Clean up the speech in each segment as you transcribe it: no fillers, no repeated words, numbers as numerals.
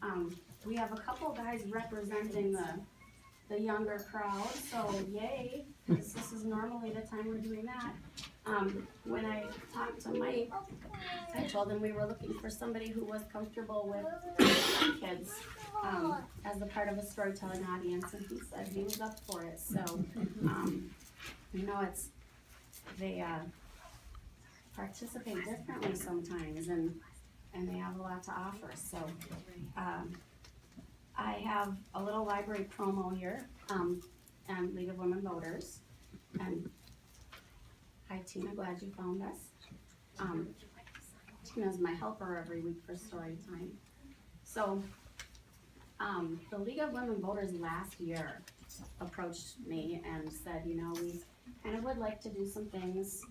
And we have a couple guys representing the younger crowd, so yay, 'cause this is normally the time we're doing that. When I talked to Mike, I told him we were looking for somebody who was comfortable with kids as a part of a storytelling audience, and he said he was up for it. So, you know, they participate differently sometimes, and they have a lot to offer. So, I have a little library promo here, and League of Women Voters, and hi Tina, glad you found us. Tina's my helper every week for story time. So, the League of Women Voters last year approached me and said, you know, we kind of would like to do some things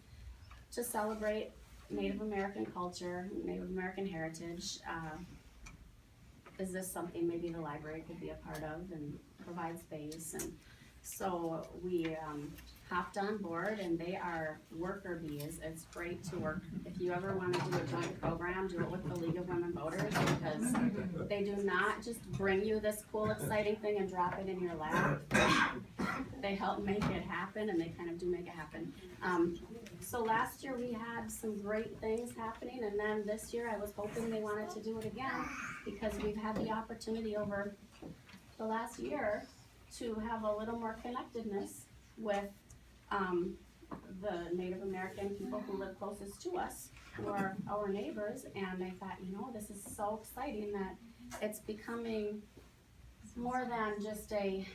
to celebrate Native American culture, Native American heritage. Is this something maybe the library could be a part of and provide space? And so we hopped on board, and they are worker bees. It's great to work. If you ever want to do a joint program, do it with the League of Women Voters, because they do not just bring you this cool, exciting thing and drop it in your lap. They help make it happen, and they kind of do make it happen. So last year we had some great things happening, and then this year I was hoping they wanted to do it again, because we've had the opportunity over the last year to have a little more connectedness with the Native American people who live closest to us, who are our neighbors. And I thought, you know, this is so exciting that it's becoming more than just a,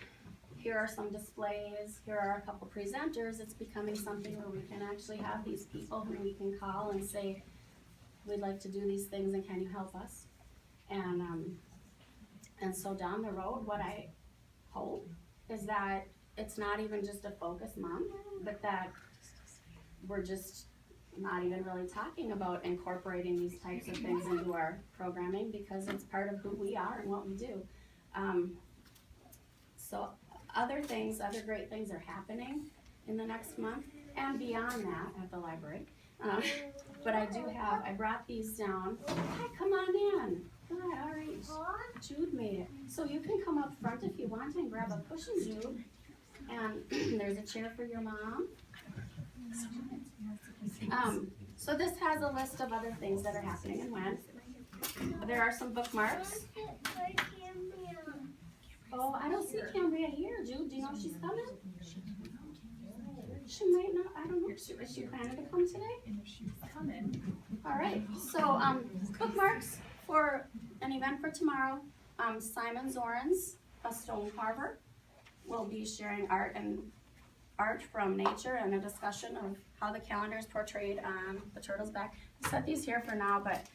here are some displays, here are a couple presenters. It's becoming something where we can actually have these people who we can call and say, we'd like to do these things, and can you help us? And so down the road, what I hope is that it's not even just a focus month, but that we're just not even really talking about incorporating these types of things into our programming, because it's part of who we are and what we do. So other great things are happening in the next month and beyond that at the library. But I brought these down. Hi, come on in. Good, all right. Jude made it. So you can come up front if you want and grab a cushion, Jude. And there's a chair for your mom. So this has a list of other things that are happening and when. There are some bookmarks. Oh, I don't see Cambria here, Jude. Do you know if she's coming? She might not. I don't know. Is she planning to come today? She's coming. All right. So bookmarks for an event for tomorrow. Simon Zorens, a stone carver, will be sharing art from nature and a discussion of how the calendar is portrayed on the turtle's back. I set these here for now, but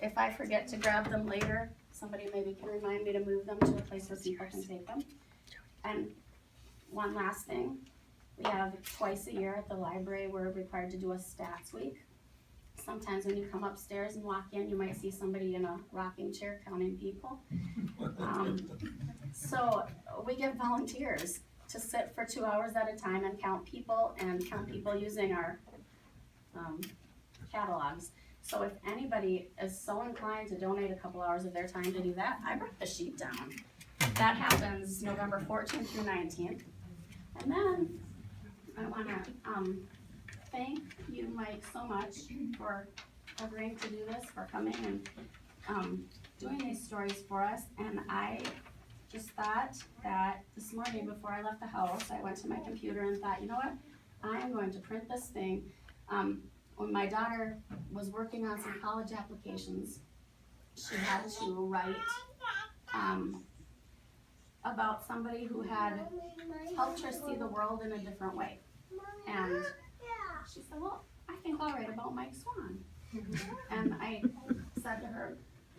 if I forget to grab them later, somebody maybe can remind me to move them to a place where people can take them. And one last thing, we have twice a year at the library, we're required to do a stats week. Sometimes when you come upstairs and walk in, you might see somebody in a rocking chair counting people. So we get volunteers to sit for 2 hours at a time and count people using our catalogs. So if anybody is so inclined to donate a couple hours of their time to do that, I brought the sheet down. That happens November 14th through 19th. And then I want to thank you, Mike, so much for agreeing to do this, for coming and doing these stories for us. And I just thought that this morning before I left the house, I went to my computer and thought, you know what, I am going to print this thing. When my daughter was working on some college applications, she had to write about somebody who had helped her see the world in a different way. And she said, well, I think I'll write about Mike Swan. And I said to her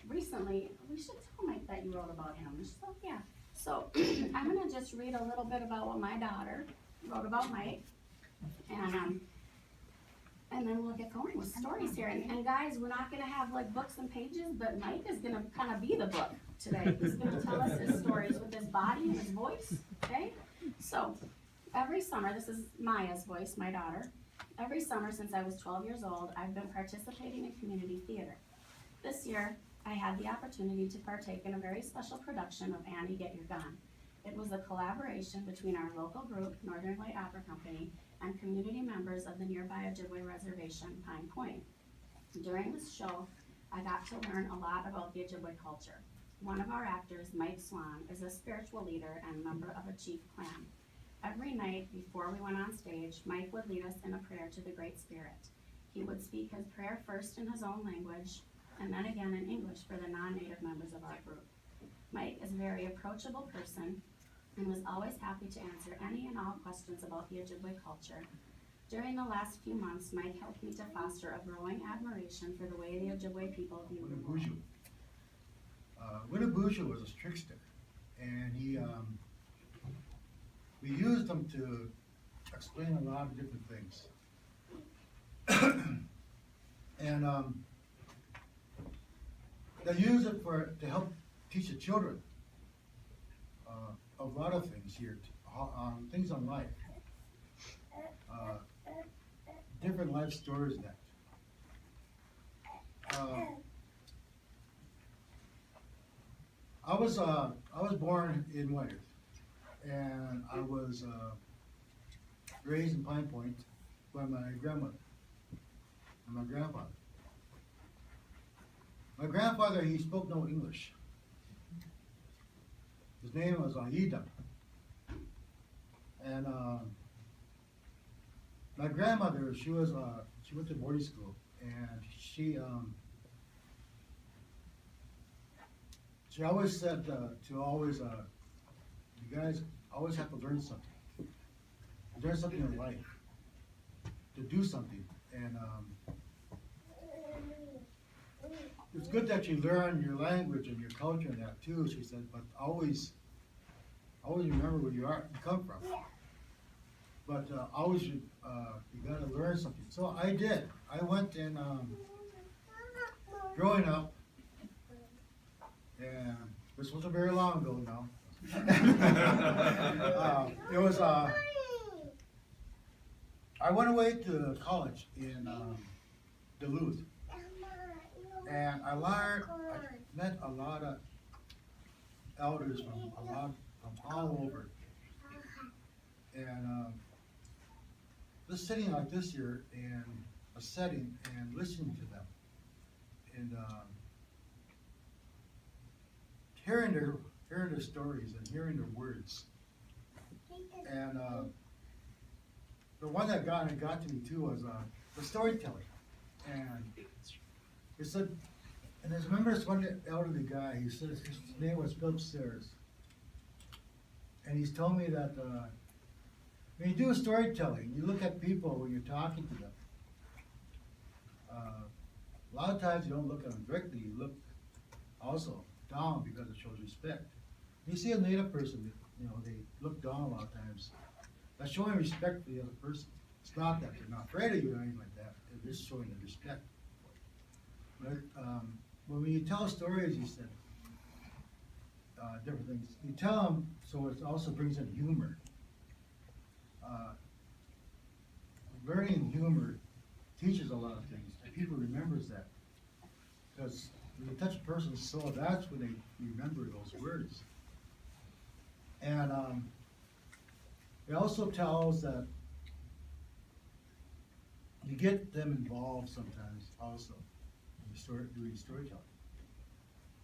recently, we should tell Mike that you wrote about him. And she said, yeah. So I'm going to just read a little bit about what my daughter wrote about Mike. And then we'll get going with stories here. And guys, we're not going to have like books and pages, but Mike is going to kind of be the book today. He's going to tell us his stories with his body and his voice, okay? So every summer, this is Maya's voice, my daughter. Every summer since I was 12 years old, I've been participating in community theater. This year, I had the opportunity to partake in a very special production of Annie, Get Your Gun. It was a collaboration between our local group, Northern Light Opera Company, and community members of the nearby Ojibwe Reservation, Pine Point. During this show, I got to learn a lot about the Ojibwe culture. One of our actors, Mike Swan, is a spiritual leader and member of a chief clan. Every night before we went on stage, Mike would lead us in a prayer to the Great Spirit. He would speak his prayer first in his own language, and then again in English for the non-native members of our group. Mike is a very approachable person and was always happy to answer any and all questions about the Ojibwe culture. During the last few months, Mike helped me to foster a growing admiration for the way the Ojibwe people view the world. Winnebusha was a trickster, and we used him to explain a lot of different things. And they use it to help teach the children a lot of things here, things on life, different life stories that. I was born in Wyeth, and I was raised in Pine Point by my grandmother and my grandfather. My grandfather, he spoke no English. His name was Aida. And my grandmother, she went to boarding school, and she always said you guys always have to learn something. Learn something in life. To do something. And it's good that you learn your language and your culture and that too, she said, but always remember where you come from. But always you gotta learn something. So I did. I went in growing up, and this wasn't very long ago now. It was I went away to college in Duluth, and I met a lot of elders from all over, and just sitting like this here in a setting and listening to them, and hearing their stories and hearing their words, and the one that got to me too was the storytelling. And he said, and I remember this one elderly guy, he said his name was Philip Sayers. And he's told me that when you do storytelling, you look at people when you're talking to them. A lot of times you don't look at them directly, you look also down because it shows respect. You see a native person, they look down a lot of times. That's showing respect for the other person. It's not that they're not afraid of you or anything like that. They're just showing the respect. But when you tell stories, you said different things. You tell them so it also brings in humor. Learning humor teaches a lot of things, and people remembers that. Because when you touch a person's soul, that's when they remember those words. And it also tells that you get them involved sometimes also in doing storytelling.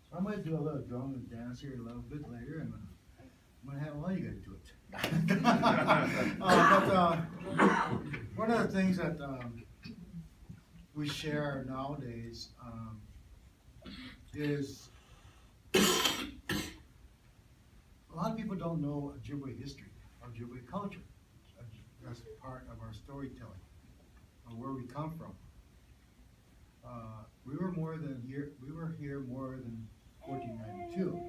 So I might do a little drum and dance here a little bit later, and I'm going to have all you guys do it. One of the things that we share nowadays is a lot of people don't know Ojibwe history, Ojibwe culture. That's part of our storytelling, where we come from. We were here more than 1492.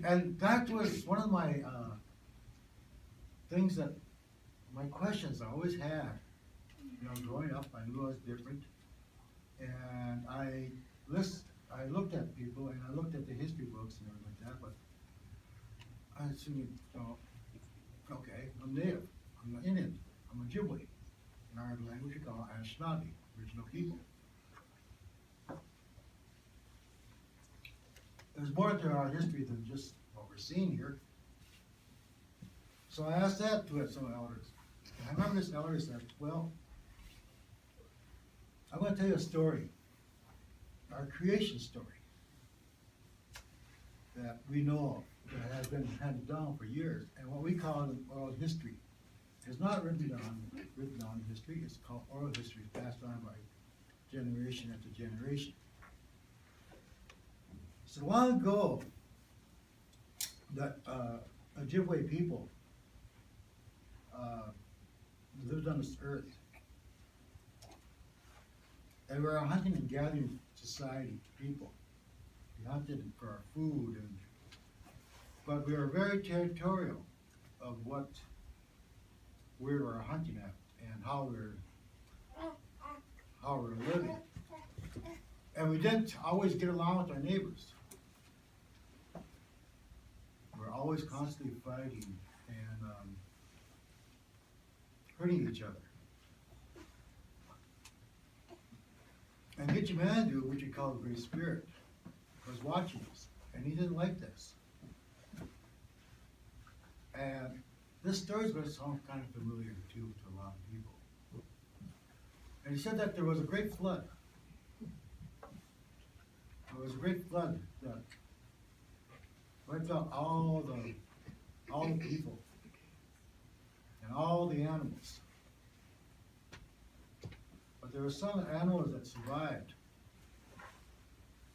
And that was one of my things that, my questions I always had. Growing up, I knew I was different. And I looked at people, and I looked at the history books and everything like that, but I assumed, okay, I'm native, I'm an Indian, I'm a Ojibwe. In our language we call Anishinaabe, original people. there's more to our history than just what we're seeing here. So I asked that to some elders. And I remember this elder said, well, I'm going to tell you a story, our creation story, that we know of, that has been handed down for years, and what we call oral history. It's not written down in history, it's called oral history, passed on by generation after generation. So long ago, the Ojibwe people lived on this earth. They were a hunting and gathering society people. We hunted for our food, but we were very territorial of what we were hunting at and how we were living. And we didn't always get along with our neighbors. We're always constantly fighting and hurting each other. And Ojibwe, which we call the Great Spirit, was watching us, and he didn't like this. And this story's going to sound kind of familiar too to a lot of people. And he said that there was a great flood. There was a great flood that wiped out all the people and all the animals. But there were some animals that survived.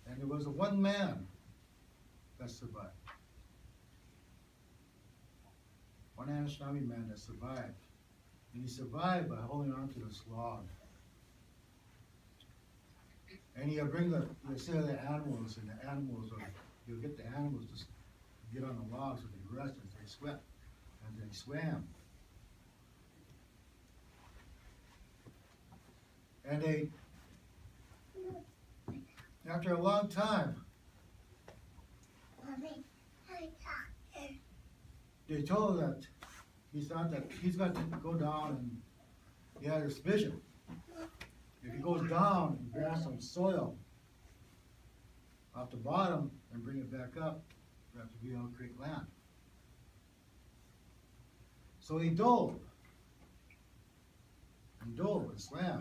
And there was a one man that survived. One Anishinaabe man that survived. And he survived by holding on to this log. And he'll bring the animals, and the animals, he'll get the animals to get on the log so they rest as they sweat, as they swam. And after a long time, they told that he thought that he's got to go down, and he had this vision. If he goes down and grabs some soil off the bottom and bring it back up, we have to be on creek land. So he dove and swam.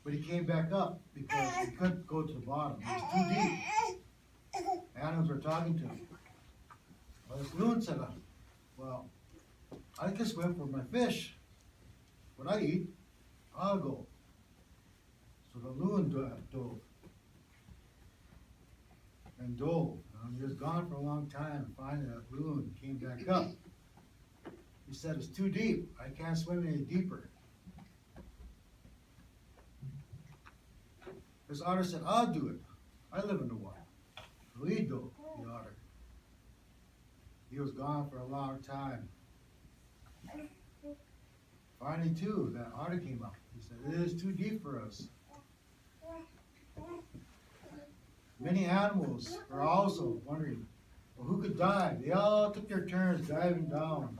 But he came back up because he couldn't go to the bottom. It was too deep. Animals were talking to him. Well, this loon said, well, I can swim for my fish. What I eat, I'll go. So the loon dove. And dove. And he was gone for a long time. Finally, that loon came back up. He said, it's too deep. I can't swim any deeper. This otter said, I'll do it. I live in the water. So he dove, the otter. He was gone for a long time. Finally, too, that otter came up. He said, it is too deep for us. Many animals are also wondering, well, who could dive? They all took their turns diving down.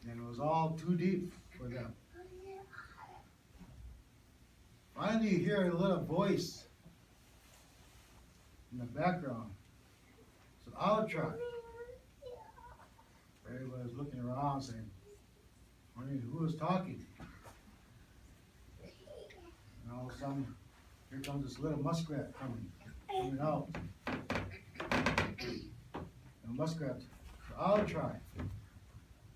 And it was all too deep for them. Finally, you hear a little voice in the background. So I'll try. Everybody was looking around saying, wondering who was talking. And all of a sudden, here comes this little muskrat coming out. And muskrat, so I'll try.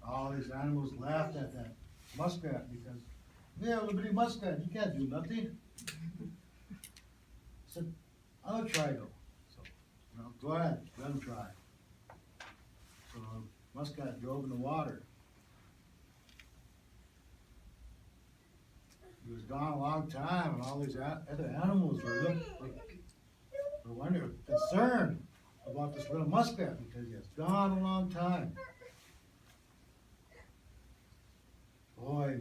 All these animals laughed at that muskrat because, yeah, little bitty muskrat, you can't do nothing. I said, I'll try though. So, go ahead, let him try. So muskrat drove in the water. He was gone a long time, and all these other animals were concerned about this little muskrat because he has gone a long time. Boy,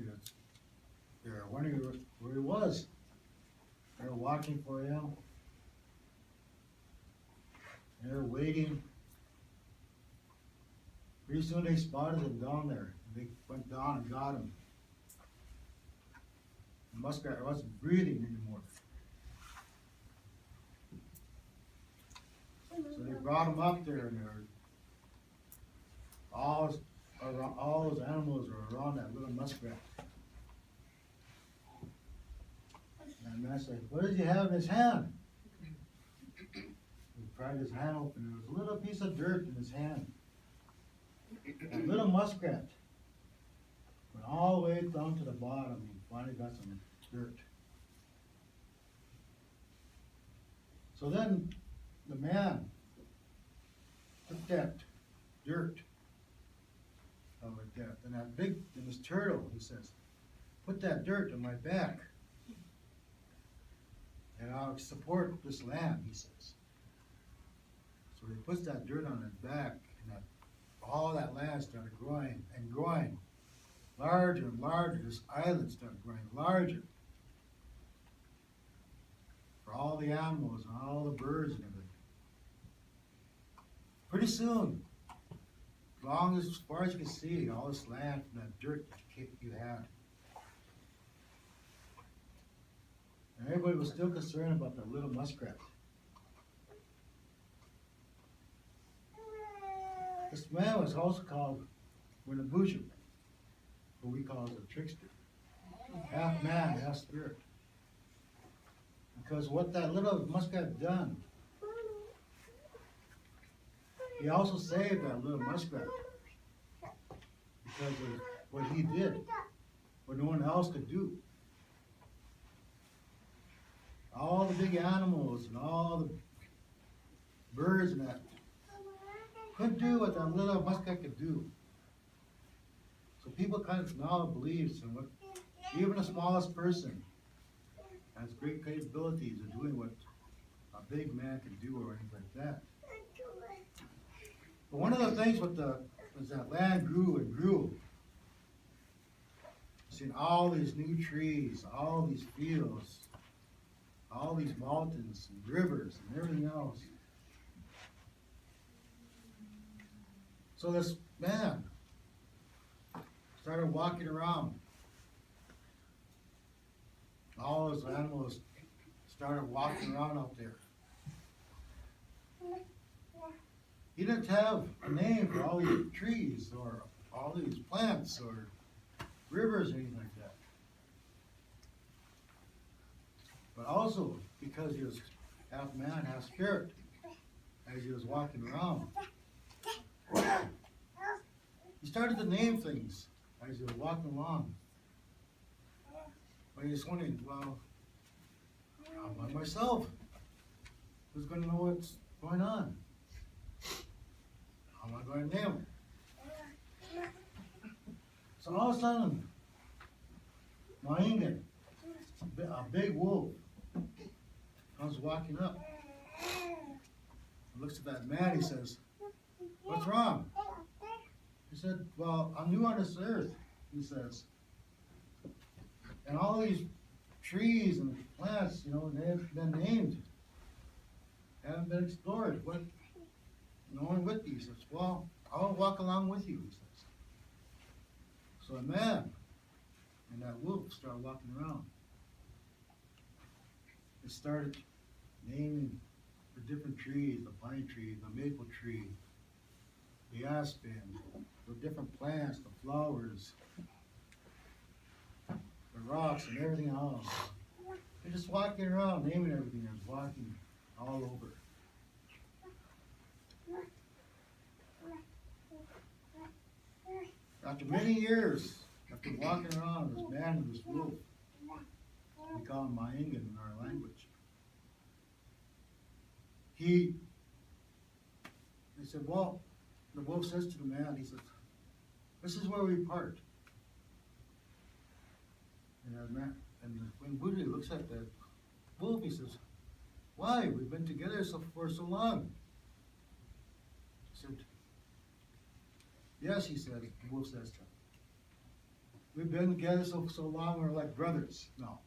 they were wondering where he was. They were watching for him. They were waiting. Pretty soon they spotted him down there. They went down and got him. The muskrat wasn't breathing anymore. So they brought him up there, and there, all those animals were around that little muskrat. And the man said, "What does he have in his hand?" He pried his hand open, and there was a little piece of dirt in his hand. A little muskrat went all the way down to the bottom and finally got some dirt. So then the man took that dirt like that, and and this turtle, he says, "Put that dirt on my back, and I'll support this land," he says. So he puts that dirt on his back, and all that land started growing and growing, larger and larger. This island started growing larger. For all the animals and all the birds and everything. Pretty soon, as far as you can see, all this land from that dirt that you had. And everybody was still concerned about that little muskrat. This man was also called Winnebuja, who we call a trickster. Half man, half spirit. Because what that little muskrat done, he also saved that little muskrat. Because of what he did, what no one else could do. All the big animals and all the birds and that couldn't do what that little muskrat could do. So people kind of now believe in what even the smallest person has great capabilities of doing what a big man can do or anything like that. But one of the things was that land grew and grew. Seeing all these new trees, all these fields, all these mountains and rivers and everything else. So this man started walking around. All those animals started walking around out there. He didn't have a name for all these trees or all these plants or rivers or anything like that. But also because he was half man, half spirit, as he was walking around. He started to name things as he was walking along. But he was wondering, well, I'm by myself. Who's going to know what's going on? How am I going to name him? So all of a sudden, Maingan, a big wolf, comes walking up. He looks at that man, he says, "What's wrong?" He said, "Well, I'm new on this earth," he says. "And all these trees and plants, they've been named, haven't been explored. What? No one with you." He says, "Well, I'll walk along with you," he says. So a man and that wolf started walking around. They started naming the different trees, the pine tree, the maple tree, the aspen, the different plants, the flowers, the rocks and everything else. They're just walking around, naming everything and walking all over. After many years, after walking around, this man and this wolf, we call him Maingan in our language. He said, well, the wolf says to the man, he says, "This is where we part." And when Buddha looks at the wolf, he says, "Why? We've been together for so long." He said, "Yes," he said, the wolf says to him. "We've been together so long, we're like brothers." No.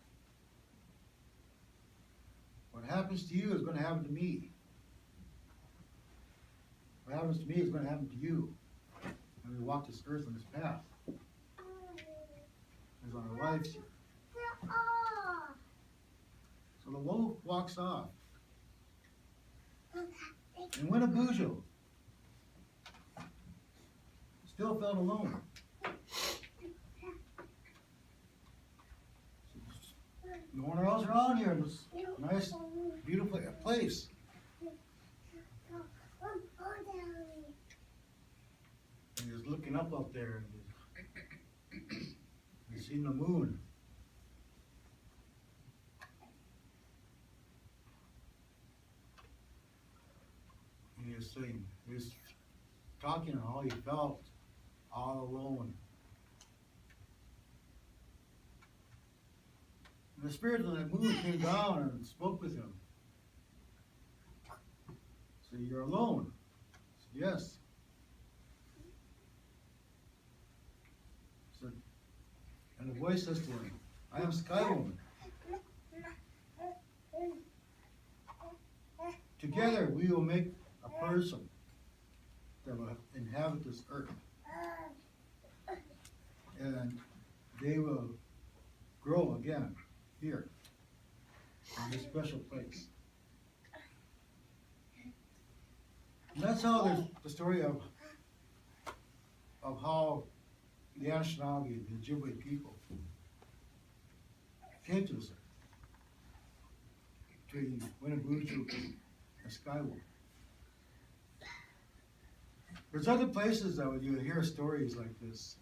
What happens to you is going to happen to me. What happens to me is going to happen to you. And we walk this earth on this path. As our lives here. So the wolf walks off. And Winnebago still felt alone. No one else around here in this nice, beautiful place. And he was looking up there, and he's seen the moon. And he was saying, he was talking on how he felt all alone. And the spirit of that moon came down and spoke with him. So you're alone? Said, yes. Said, and the voice says to him, I am Sky Woman. Together we will make a person that will inhabit this earth. And they will grow again here in this special place. And that's how there's the story of how the Anishinaabe, the Ojibwe people, came to this earth between Winnebago and Skywalker. There's other places that you hear stories like this,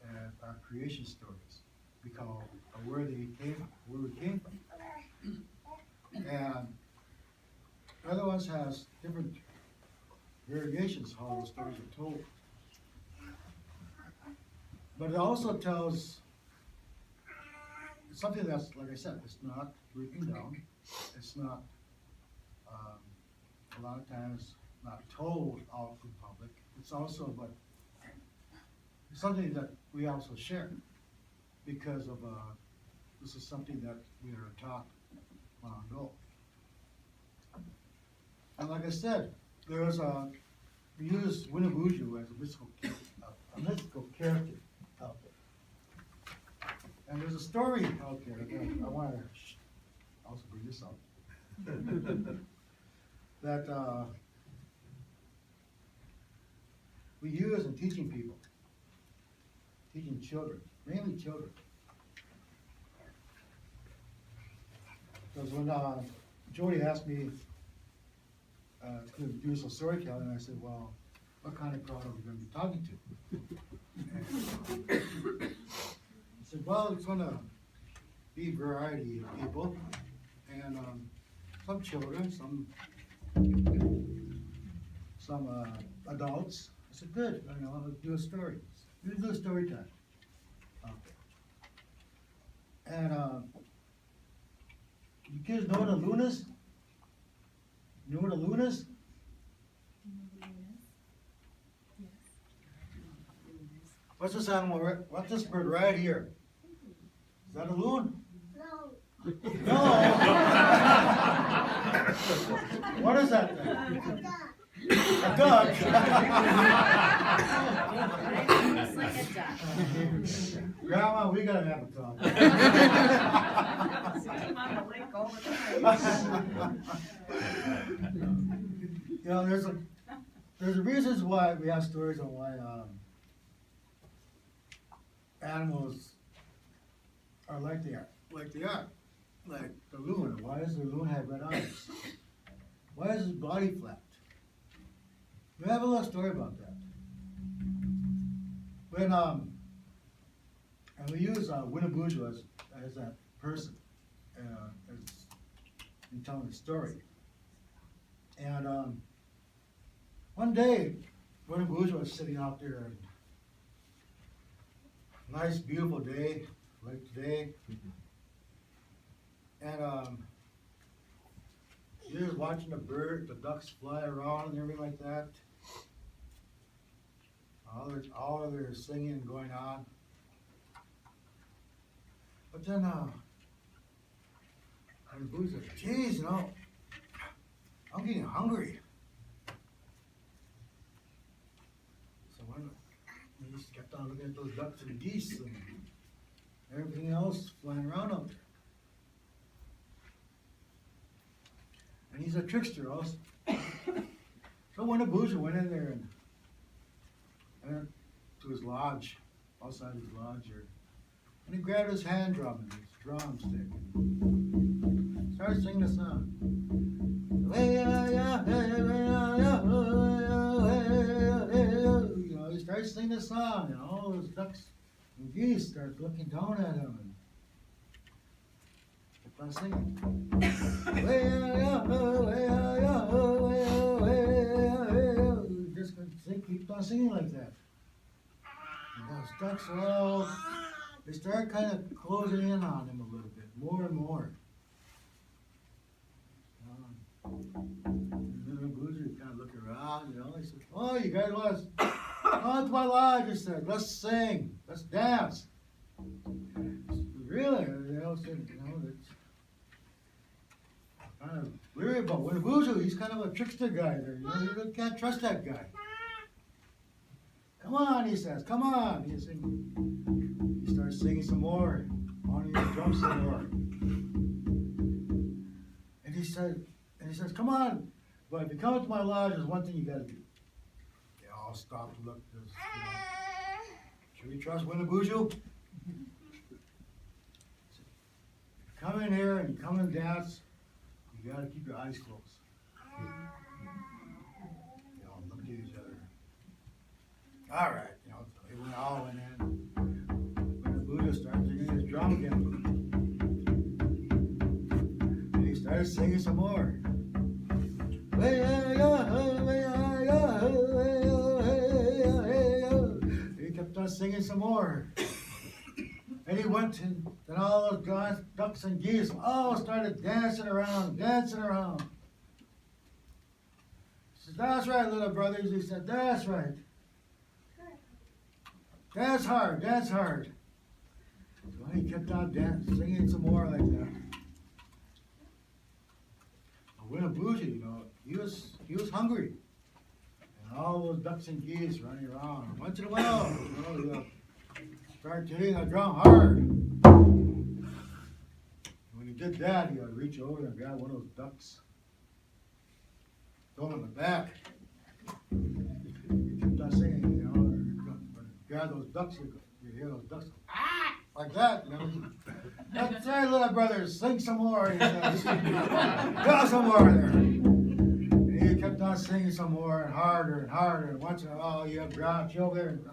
creation stories, because of where we came from. And other ones has different variations how those stories are told. But it also tells something that's, like I said, it's not written down. It's not, a lot of times, not told out in public. It's also, but something that we also share because of, this is something that we are taught long ago. And like I said, we use Winnebago as a mythical character out there. And there's a story out there that I want to also bring this up. That we use in teaching people, teaching children, mainly children. Because when Jody asked me to do some storytelling, I said, well, what kind of crowd are we going to be talking to? And I said, well, it's going to be a variety of people, and some children, some adults. I said, good, I'll do a story. We'll do a story time. And you kids know the Lunas? You know the Lunas? What's this animal? What's this bird right here? Is that a loon? No. No. What is that thing? A duck. Looks like a duck. Grandma, we gotta have a talk. You know, there's reasons why we have stories on why animals are like they are, like the loon. Why does the loon have red eyes? Why is his body flat? We have a little story about that. When and we use Winnebago as that person in telling the story. And one day, Winnebago was sitting out there, nice, beautiful day, like today, and he was watching the ducks fly around and everything like that. All of their singing going on. But then, Winnebago said, geez, I'm getting hungry. So he just kept on looking at those ducks and geese and everything else flying around up there. And he's a trickster also. So Winnebago went in there and went to his lodge, outside his lodge there, and he grabbed his hand drum and his drumstick and started singing a song. You know, he started singing a song, and all those ducks and geese started looking down at him and kept on singing. Just keep on singing like that. And those ducks are all, they start kind of closing in on him a little bit, more and more. And then the boozer kind of looked around, you know, he said, oh, you guys want to come to my lodge, he said, let's sing, let's dance. Really? They all said, you know, that's kind of leery about Winnebago. He's kind of a trickster guy there, you know, you can't trust that guy. Come on, he says, come on. He starts singing some more, on his drum some more. And he says, come on, but if you come to my lodge, there's one thing you gotta do. They all stop and look, you know, should we trust Winnebago? Come in here and come and dance, you gotta keep your eyes closed. You know, look at each other. All right, you know, so they all went in. When the Buddha started singing his drum again, and he started singing some more. He kept on singing some more. And he went and then all those guys, ducks and geese all started dancing around, dancing around. He said, that's right, little brothers. He said, that's right. Dance hard, dance hard. So he kept on dancing, singing some more like that. Winnebago, you know, he was hungry. And all those ducks and geese running around. Once in a while, you know, he'll start hitting the drum hard. And when he did that, he would reach over and grab one of those ducks, throw him in the back. He kept on singing, you know, grab those ducks, you hear those ducks go, ah, like that, you know. That's right, little brothers, sing some more, he says. Go some more there. And he kept on singing some more and harder and harder. And once in a while, you have grouch over there, and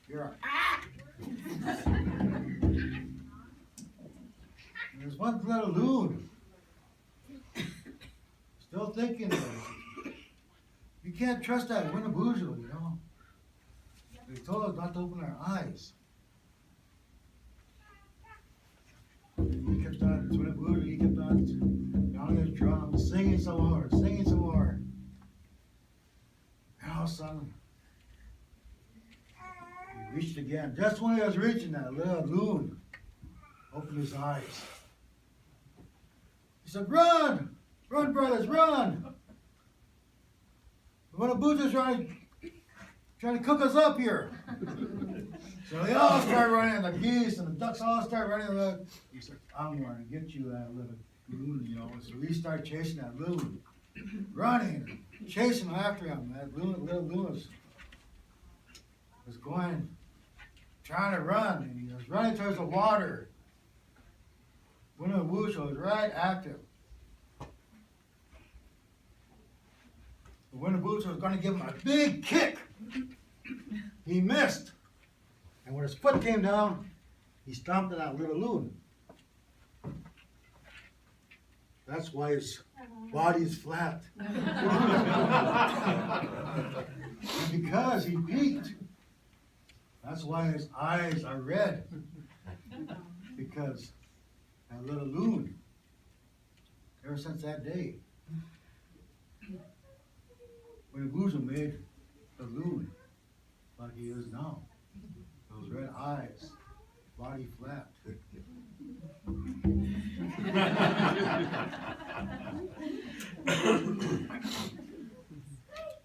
you're ah. And there's one little loon, still thinking about it. You can't trust that Winnebago, you know. They told us not to open our eyes. He kept on, he kept on on his drum, singing some more, singing some more. And all of a sudden, he reached again. Just when he was reaching, that little loon opened his eyes. He said, run! Run, brothers, run! When a Buddha's trying to cook us up here. So they all start running, the geese and the ducks all start running. He said, I'm going to get you, that little loon, you know. So we start chasing that loon, running, chasing after him. That little loon was going, trying to run, and he was running towards the water. One of the Wusha was right after him. But when the Wusha was going to give him a big kick, he missed. And when his foot came down, he stomped on that little loon. That's why his body is flat. And because he peeked, that's why his eyes are red. Because that little loon, ever since that day, when the Buddha made the loon like he is now, those red eyes, body flat.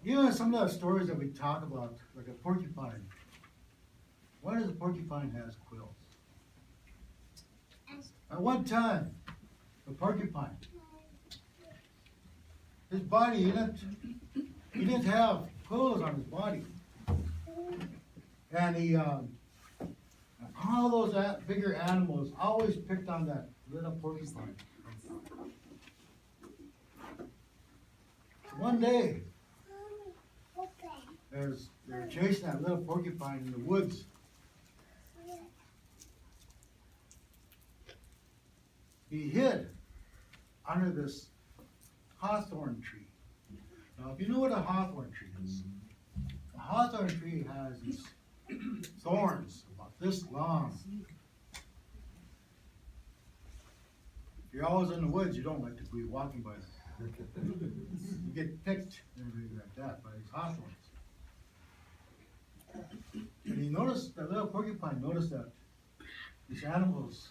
You know, some of the stories that we talk about, like a porcupine. Why does a porcupine have quills? At one time, the porcupine, his body in it he didn't have clothes on his body. And he, all those bigger animals always picked on that little porcupine. One day, they're chasing that little porcupine in the woods. He hid under this hawthorn tree. Now, if you know what a hawthorn tree is, a hawthorn tree has these thorns about this long. If you're always in the woods, you don't like to be walking by them. You get picked and everything like that by these hawthorns. And he noticed, that little porcupine noticed that these animals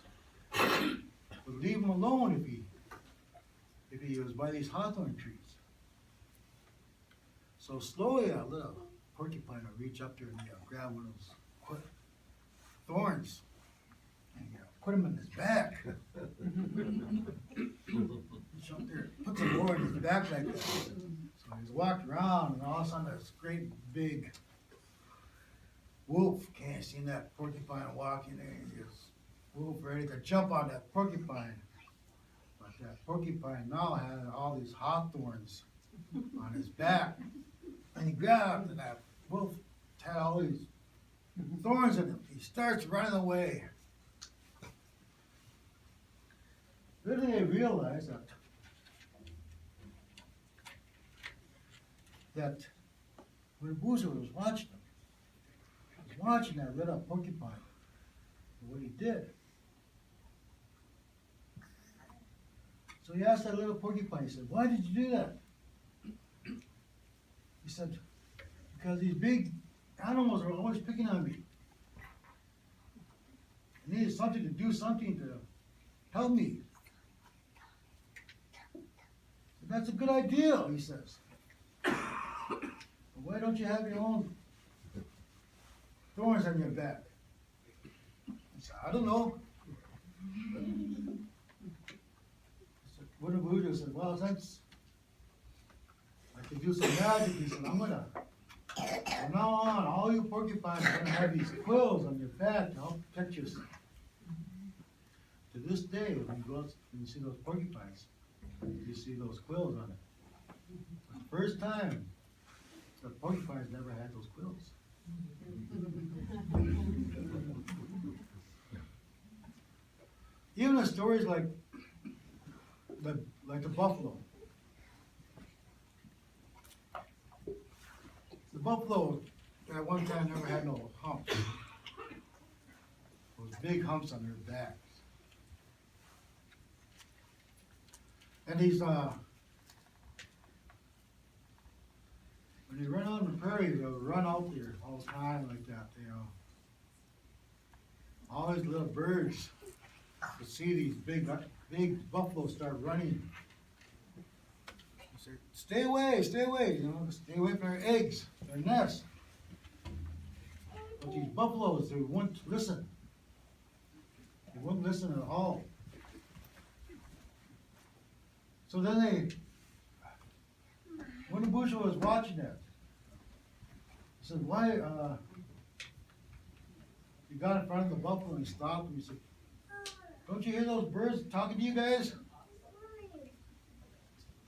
would leave him alone if he was by these hawthorn trees. So slowly that little porcupine would reach up there and grab one of those thorns and put him in his back. Reach up there, puts a board in his back like that. So he's walked around and all of a sudden this great big wolf can't see that porcupine walking there. And this wolf ready to jump on that porcupine. But that porcupine now had all these hawthorns on his back. And he grabbed and that wolf had all these thorns in him. He starts running away. Then they realized that when Boozer was watching him, he was watching that little porcupine and what he did. So he asked that little porcupine, he said, "Why did you do that?" He said, "Because these big animals are always picking on me. I needed something to do, something to help me." "That's a good idea," he says. "But why don't you have your own thorns on your back?" He said, "I don't know." Buddha said, "Well, since I can do some magic," he said, "I'm gonna, from now on, all you porcupines are gonna have these quills on your back to help protect you." To this day, when you go out and you see those porcupines, you see those quills on it. For the first time, the porcupines never had those quills. Even the stories like the buffalo. The buffalo at one time never had no humps. Those big humps on their backs. And these, when they run out in the prairie, they'll run out there all the time like that, you know. All these little birds will see these big buffaloes start running. They say, stay away, you know, stay away from their eggs, their nests. But these buffaloes, they wouldn't listen. They wouldn't listen at all. So then when the bushel was watching that, he said, "Why, he got in front of the buffalo and he stopped and he said, 'Don't you hear those birds talking to you guys?'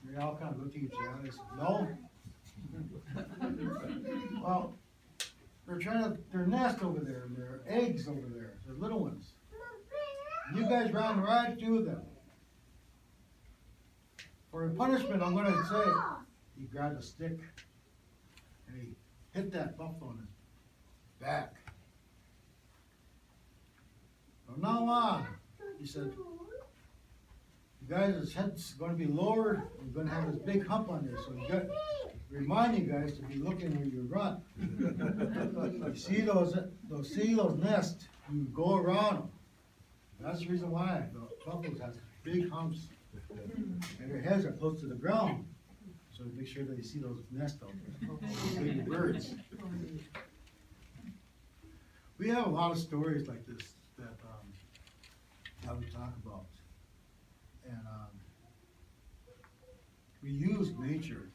They all kind of looked at each other and they said, 'No.' 'Well, they're trying to, their nest over there, and their eggs over there, their little ones. And you guys ran right through them. For punishment, I'm going to say,'" he grabbed a stick and he hit that buffalo in his back. "From now on," he said, "you guys' head's going to be lowered. You're going to have this big hump on there. So you got remind you guys to be looking where you run. You see those nests, you go around them. That's the reason why the buffaloes have big humps and their heads are close to the ground. So make sure that you see those nests out there, big birds." We have a lot of stories like this that we talk about. And we use nature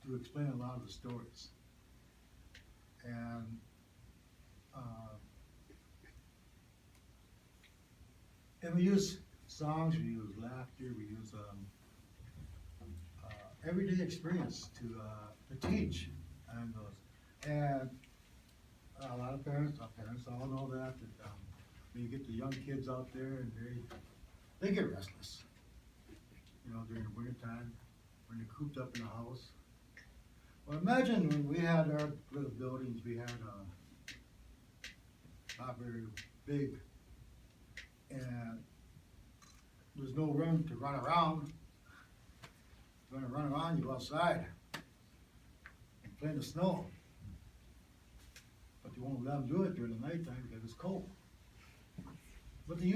to explain a lot of the stories. And we use songs, we use laughter, we use everyday experience to teach. And a lot of parents all know that when you get the young kids out there and they get restless, you know, during the winter time when they're cooped up in the house. Well, imagine when we had our little buildings, we had not very big, and there's no room to run around. You're gonna run around, you go outside and play in the snow. But you won't let them do it during the nighttime because it's cold. But the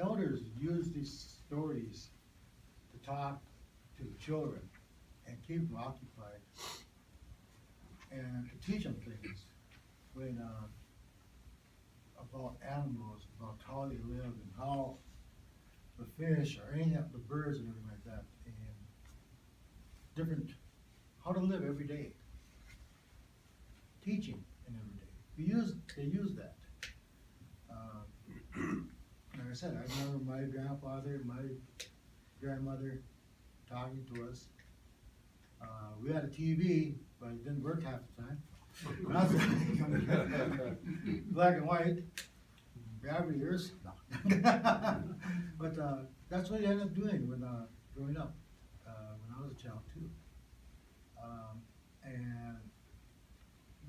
elders use these stories to talk to the children and keep them occupied and to teach them things about animals, about how they live and how the fish or any of the birds and everything like that, and how to live every day. Teaching in every day. They use that. Like I said, I remember my grandfather, my grandmother talking to us. We had a TV, but it didn't work half the time. Black and white, grab ears. But that's what I ended up doing when growing up, when I was a child too. And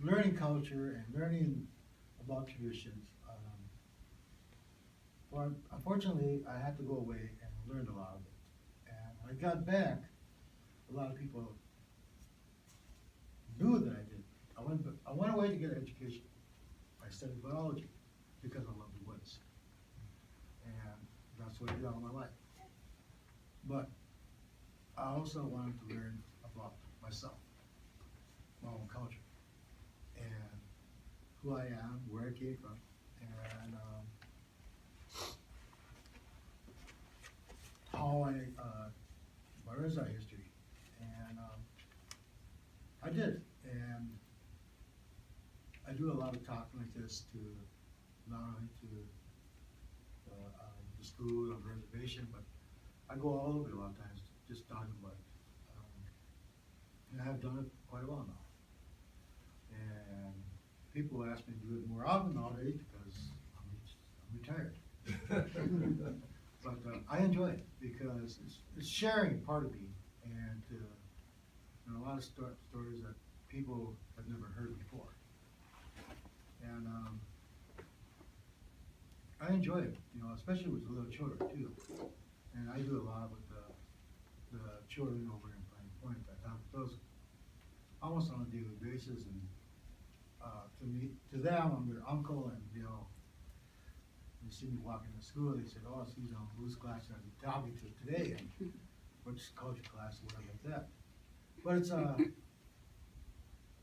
learning culture and learning about traditions. But unfortunately, I had to go away and learn a lot of it. And when I got back, a lot of people knew that I did. I went away to get an education. I studied biology because I love the woods. And that's what I did all my life. But I also wanted to learn about myself, my own culture, and who I am, where I came from, and where is our history? And I did, and I do a lot of talking like this to not only to the school on the reservation, but I go all over a lot of times just talking about it. And I have done it quite a while now. And people ask me to do it more often nowadays because I'm retired. But I enjoy it because it's sharing part of me, and a lot of stories that people have never heard before. And I enjoy it, especially with the little children too. And I do a lot with the children over in Pine Point. I talk with those almost on a daily basis, and to them, I'm their uncle, and they see me walking to school, they said, "Oh, so he's on whose class are you talking to today?" And which culture class or whatever like that. But it's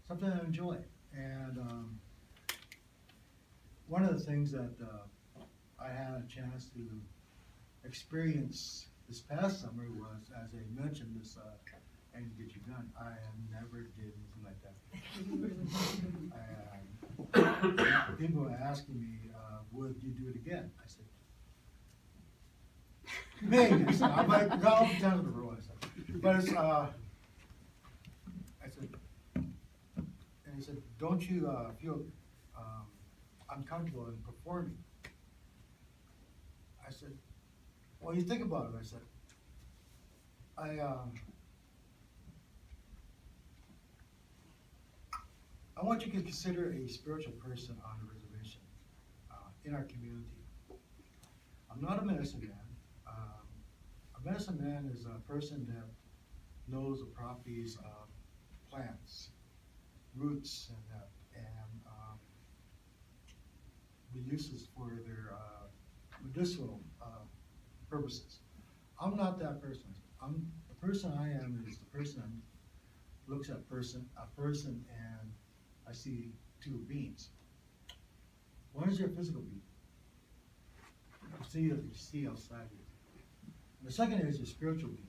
something I enjoy. And one of the things that I had a chance to experience this past summer was, as I mentioned, this and get you done. I never did anything like that. And people were asking me, would you do it again? I said, maybe. I said, I might, no, down to the road. I said, but it's, I said, and he said, don't you feel uncomfortable in performing? I said, well, you think about it. I said, I want you to consider a spiritual person on the reservation, in our community. I'm not a medicine man. A medicine man is a person that knows the properties of plants, roots, and the uses for their medicinal purposes. I'm not that person. The person I am is the person who looks at a person, and I see two beings. One is your physical being. You see outside you. And the second is your spiritual being,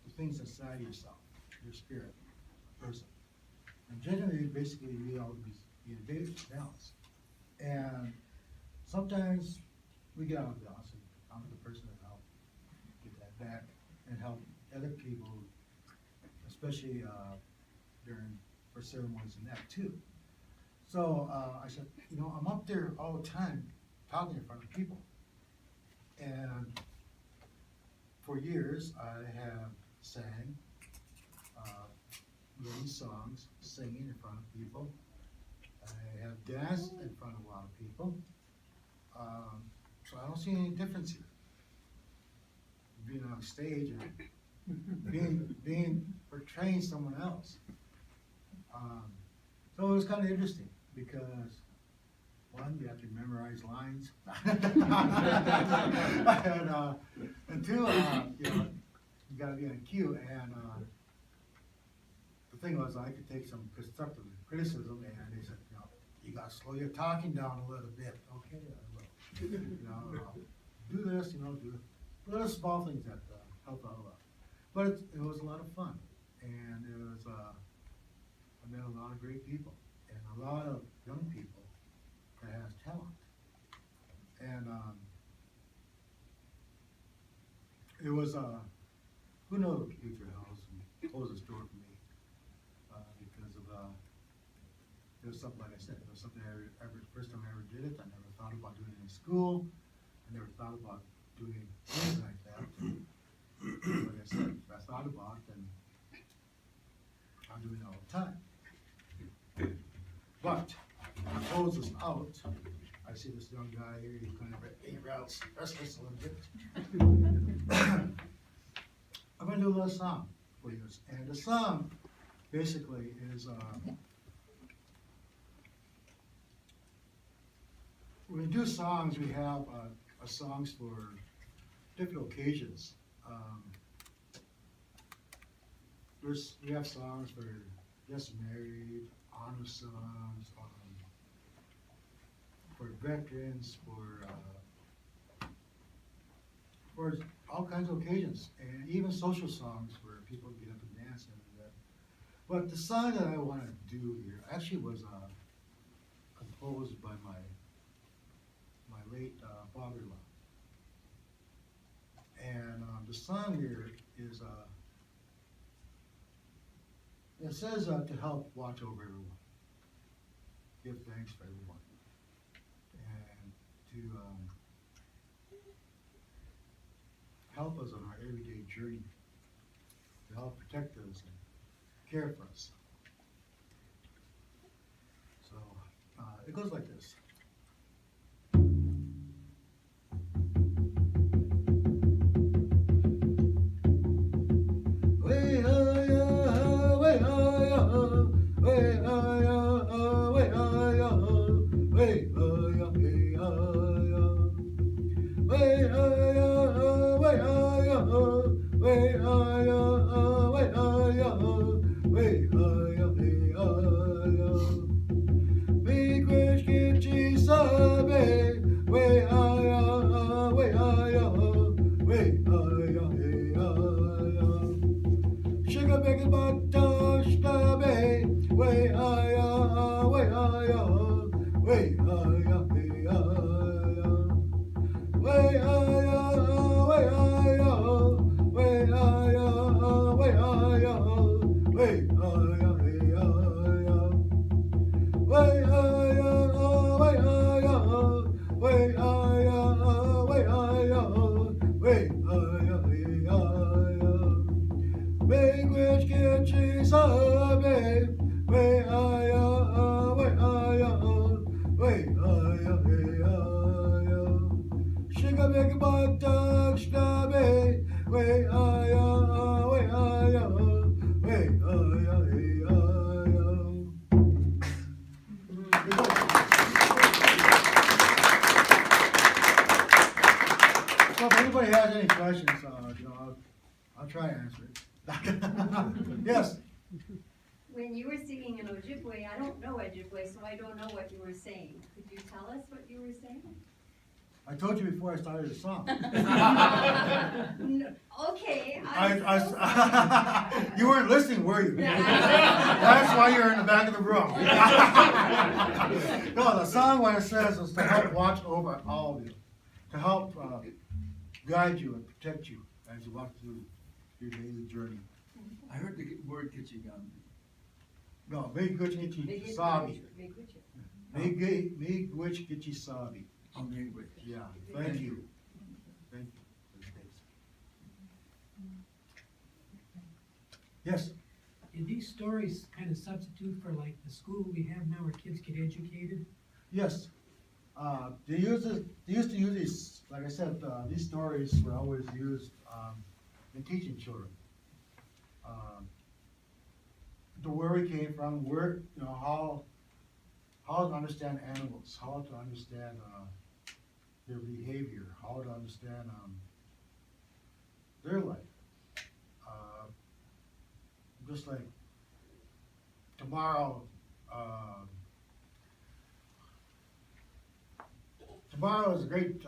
the things inside yourself, your spirit. person. And generally, basically, we all be in balance. And sometimes we get out of balance, and I'm the person that help get that back and help other people, especially for ceremonies and that too. So I said, you know, I'm up there all the time talking in front of people. And for years, I have sang many songs, singing in front of people. I have danced in front of a lot of people. So I don't see any difference here. Being on stage and portraying someone else. So it was kind of interesting because one, you have to memorize lines, and two, you know, you got to be on cue. And the thing was, I could take some constructive criticism, and they said, you know, you got to slow your talking down a little bit. Okay, I will. You know, do this, you know, do little small things that help out a lot. But it was a lot of fun, and it was. I met a lot of great people and a lot of young people that has talent. And it was who knows what the future holds and closed the door for me because of it was something, like I said, it was something first time I ever did it. I never thought about doing it in school. I never thought about doing things like that. Like I said, I thought about it, and I'm doing it all the time. But to close this out, I see this young guy here, he's kind of restless a little bit. I'm going to do a little song for you. And the song basically is, when we do songs, we have songs for different occasions. We have songs for just married, honor songs, for veterans, for all kinds of occasions, and even social songs where people get up and dance and that. But the song that I want to do here actually was composed by my late father-in-law. And the song here is, it says to help watch over everyone, give thanks for everyone, and to help us on our everyday journey, to help protect us and care for us. So it goes like this. So if anybody has any questions, you know, I'll try to answer it. Yes. When you were singing in Ojibwe, I don't know Ojibwe, so I don't know what you were saying. Could you tell us what you were saying? I told you before I started the song. Okay. You weren't listening, were you? That's why you're in the back of the room. No, the song, what it says is to help watch over all of you, to help guide you and protect you as you walk through your daily journey. I heard the word Kichigan. No, make which Gichi Sabi. Make which Gichi Sabi. Oh, anyway. Yeah, thank you. Thank you. Thanks. Yes, Do these stories kind of substitute for like the school we have now where kids get educated? yes. They used to use these, like I said, these stories were always used in teaching children. To where we came from, where, you know, how to understand animals, how to understand their behavior, how to understand their life. Just like tomorrow, tomorrow is a great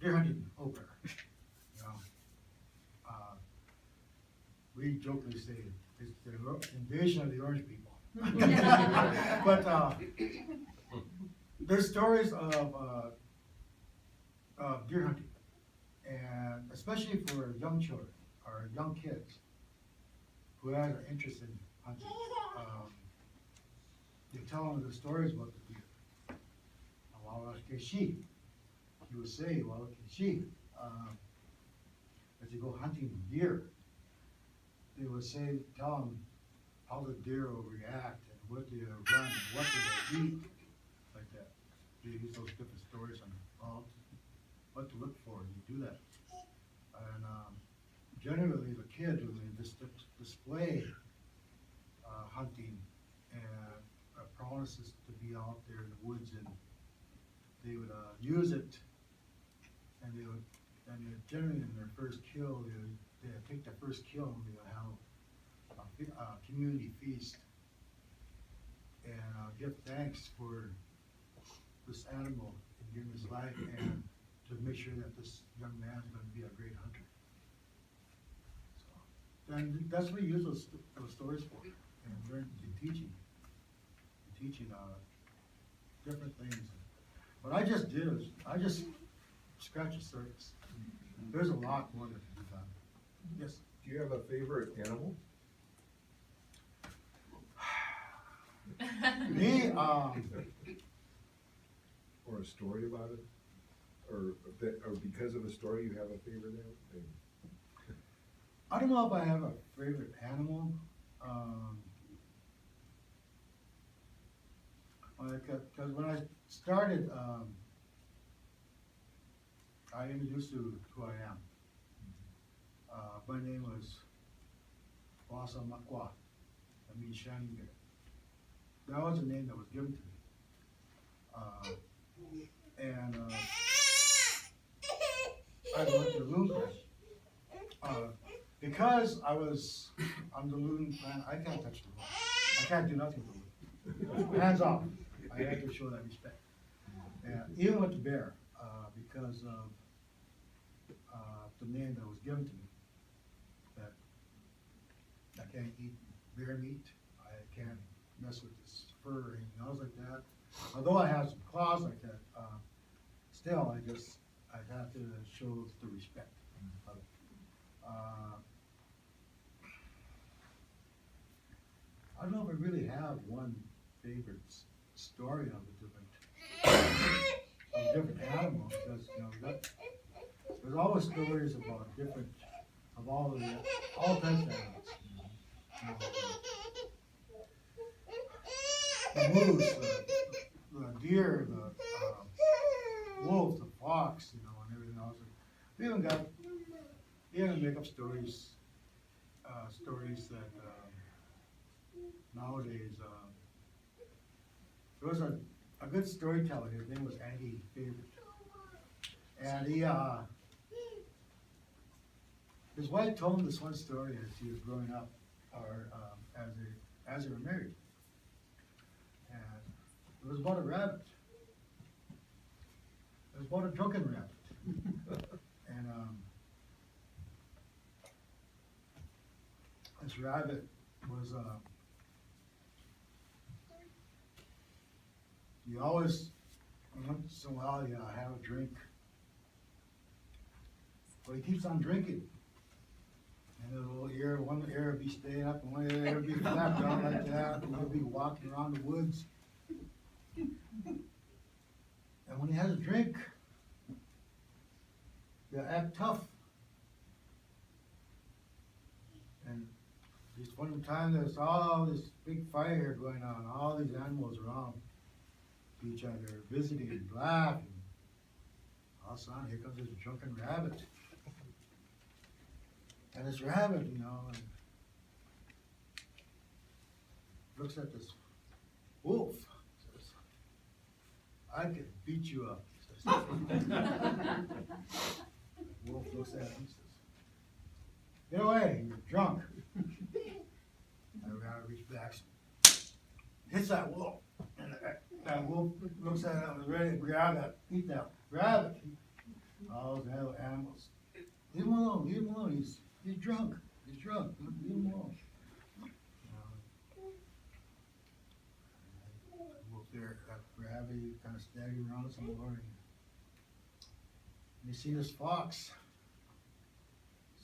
deer hunting opener. You know, we jokingly say it's the invasion of the orange people. But there's stories of deer hunting, and especially for young children or young kids who have an interest in hunting. You tell them the stories about the deer. He would say, as you go hunting deer, they would say, tell them how the deer will react and what they run and what do they eat, like that. They use those different stories on what to look for, and you do that. And generally, the kids, when they display hunting and promises to be out there in the woods, and they would use it, and they would generally in their first kill, they would take the first kill and they would have a community feast and give thanks for this animal and giving his life, and to make sure that this young man is going to be a great hunter. So, and that's what we use those stories for, and learn in teaching different things. What I just did is I just scratched the surface. There's a lot more that can be done. Yes. Do you have a favorite animal? Me, Or a story about it? Or because of a story you have a favorite animal? I don't know if I have a favorite animal. Because when I started, I introduced you to who I am. My name was Wasa Makwa. That means shining bear. That was the name that was given to me. And I went to the loon clan. Because I'm the loon clan, I can't touch the loon. I can't do nothing to the loon. Hands off. I had to show that respect. And even with the bear, because of the name that was given to me, that I can't eat bear meat, I can't mess with this fur or anything else like that. Although I have some claws like that, still I have to show the respect of it. I don't know if I really have one favorite story of a different animal, because there's always stories about all types of animals. The moose, the deer, the wolf, the fox, and everything else. We even make up stories that nowadays. There was a good storyteller. His name was Andy Favorite, and his wife told him this one story as he was growing up, or as they were married, and it was about a rabbit. it was about a drunken rabbit. And, this rabbit was, you always, once in a while, you have a drink. But he keeps on drinking. And the little ear, one ear would be staying up, and one ear would be flapped down like that, and he'll be walking around the woods. And when he has a drink, you act tough. And just one time there's all this big fire going on, all these animals around each other, visiting and laughing. All of a sudden, here comes this drunken rabbit. And this rabbit, you know, and looks at this wolf, says, I could beat you up. Says. Wolf looks at him and says, get away, you're drunk. And the rabbit reaches back, hits that wolf. And that wolf looks at it and was ready to grab it, eat that, grab it. All those other animals, leave him alone, he's drunk, leave him alone. Wolf there, that rabbit, kind of staggering around some more. And you see this fox.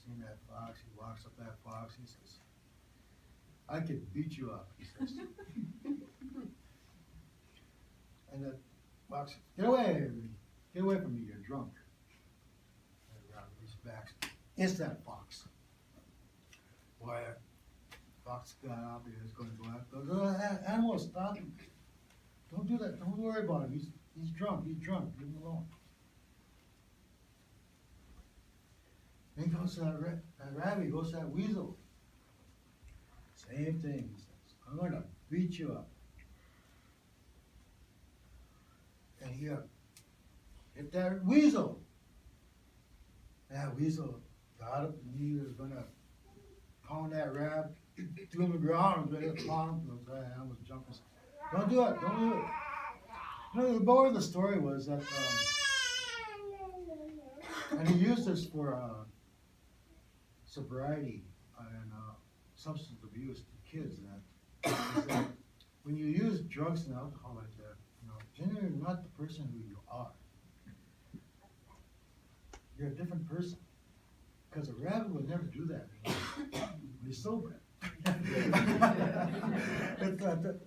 Seen that fox, he walks up that fox, he says, I could beat you up, he says. And that fox says, get away from me, you're drunk. And the rabbit reaches back, it's that fox. Boy, that fox got up, he was going to go out, goes, animal, stop him. Don't do that, don't worry about him, he's drunk, leave him alone. Then he goes to that rabbit, he goes to that weasel. Same thing, he says, I'm gonna beat you up. And he hit that weasel. And that weasel got up and he was gonna pound that rabbit, threw him to the ground, and was ready to pound him. Those animals jumping. Don't do it. You know, the moral of the story was that, and he used this for sobriety and substance abuse to kids. That when you use drugs and alcohol like that, you know, generally you're not the person who you are. You're a different person. Because a rabbit would never do that when he's sober.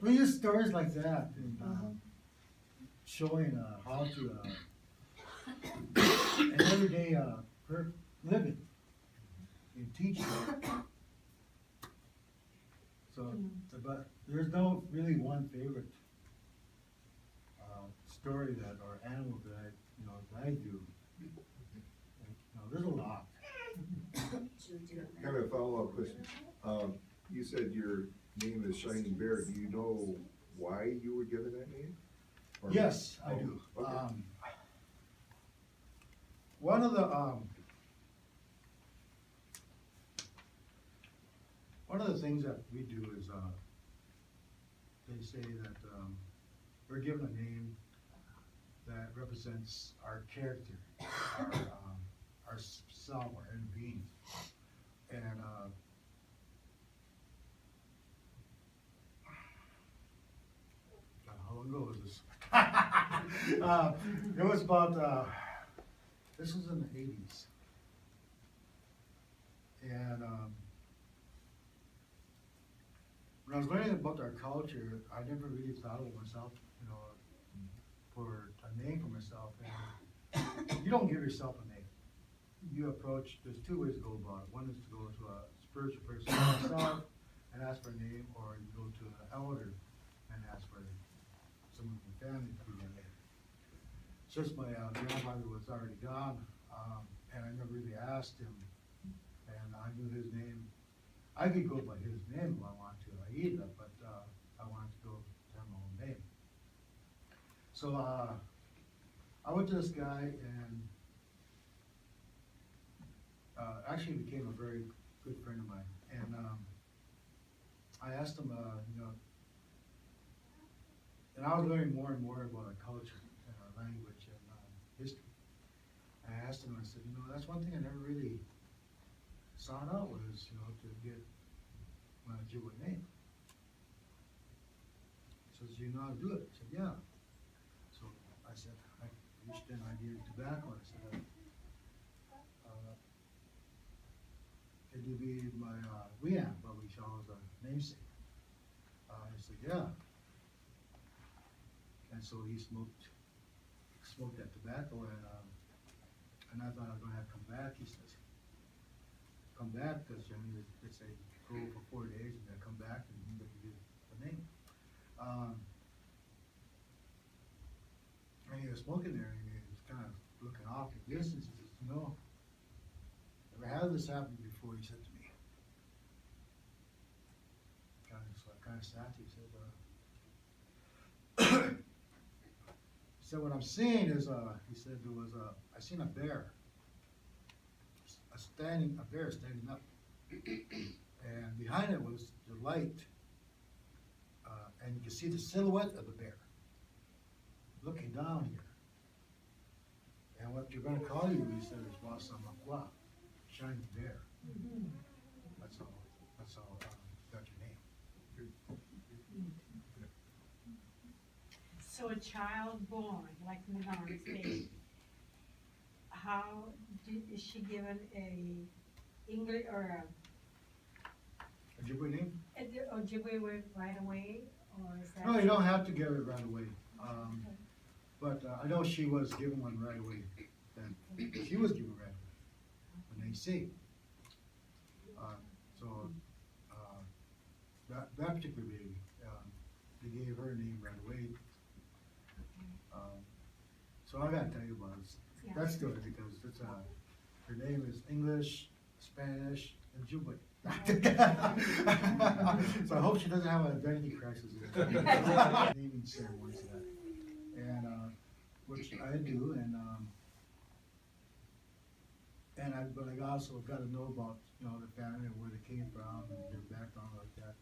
We use stories like that in showing how to an everyday living in teaching. So, but there's no really one favorite story that or animal that I do. There's a lot. Kind of a follow-up question. You said your name is Shining Bear. Do you know why you were given that name? Or Yes, I do. Okay. One of the things that we do is they say that we're given a name that represents our character, our self, our inner being. And how long ago was this? It was about, this was in the 80s. And when I was learning about our culture, I never really thought of myself, for a name for myself. And you don't give yourself a name. You approach, there's two ways to go about it. One is to go to a spiritual person like myself and ask for a name, or you go to an elder and ask for someone in the family to give you a name. Since my grandfather was already gone, and I never really asked him, and I knew his name. I could go by his name if I want to, Aida, but I wanted to go to have my own name. So I went to this guy and actually became a very good friend of mine. And I asked him, and I was learning more and more about our culture and our language. And history. I asked him, I said, you know, that's one thing I never really sought out was, you know, to get my Ojibwe name. He says, you know how to do it? I said, yeah. So I said, I reached in, I needed tobacco, I said, could you be my, Wean, but we shall as a namesake? He said, yeah. And so he smoked that tobacco, and I thought I was gonna have to come back. He says, come back, because generally it's a go for 4 days and then come back and then you get the name. And he was smoking there, and he was kind of looking off at the distance. He says, you know, never had this happen before, he said to me. So I kind of sat, he said, so what I'm seeing is, he said there was I seen a bear, a bear standing up, and behind it was the light, and you can see the silhouette of the bear looking down here. And what you're gonna call you, he said, is Wasamakwa, shining bear. That's all got your name. So a child born, like Magan's baby, is she given a English or Ojibwe name? a Ojibwe word right away, or is that? No, you don't have to give it right away. But I know she was given one right away. Then she was given right away when they see. So that particular baby, they gave her a name right away. So I gotta tell you about it. Yeah. That's good because it's her name is English, Spanish, and Ojibwe. So I hope she doesn't have an identity crisis. Naming ceremonies of that, and which I do, but I also got to know about, you know, the family and where they came from and their background like that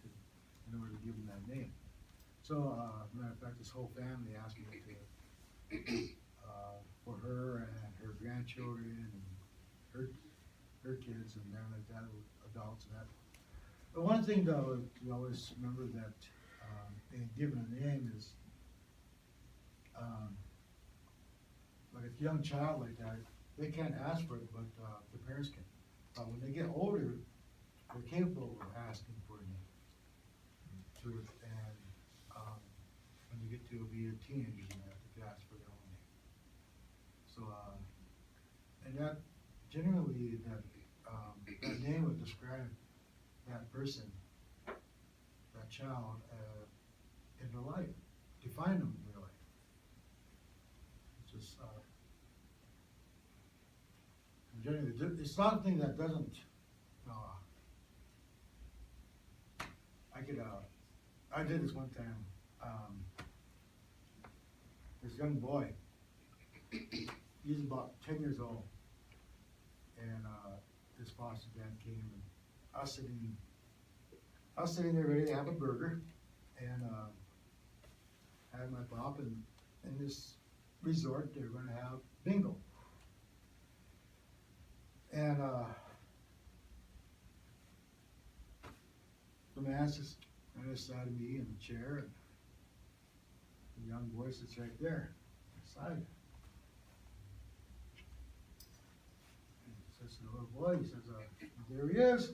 in order to give them that name. So, matter of fact, this whole family asked me to, for her and her grandchildren and her kids and them like that, adults and that. But one thing though, you always remember that, in giving a name is, like a young child like that, they can't ask for it, but, the parents can. But when they get older, they're capable of asking for a name. And, when you get to be a teenager, you have to ask for their own name. So, and that, generally, that name would describe that person, that child, in their life, define them in their life. It's just, generally, it's something that doesn't, I did this one time, this young boy, he's about 10 years old, and, his foster dad came, and I was sitting there ready to have a burger, and, I had my pop, and in this resort, they were gonna have bingo. And, the man sits right beside me in the chair, and the young boy sits right there, beside me. And he says to the little boy, he says, there he is. So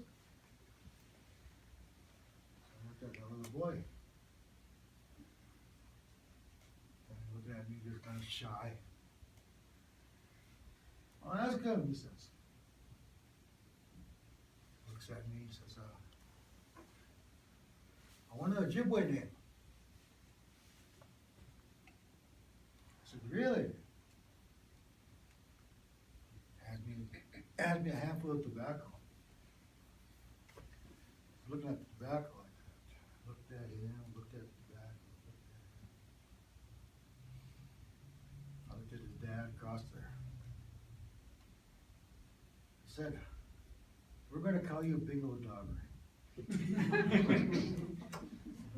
I looked at the little boy. And he looked at me just kind of shy. Oh, that's good, he says. Looks at me, he says, I want an Ojibwe name. I said, really? Handed me a handful of tobacco. Looking at the tobacco like that. Looked at him, looked at the tobacco, looked at him. I looked at his dad across there. He said, we're gonna call you Bingo Dogger.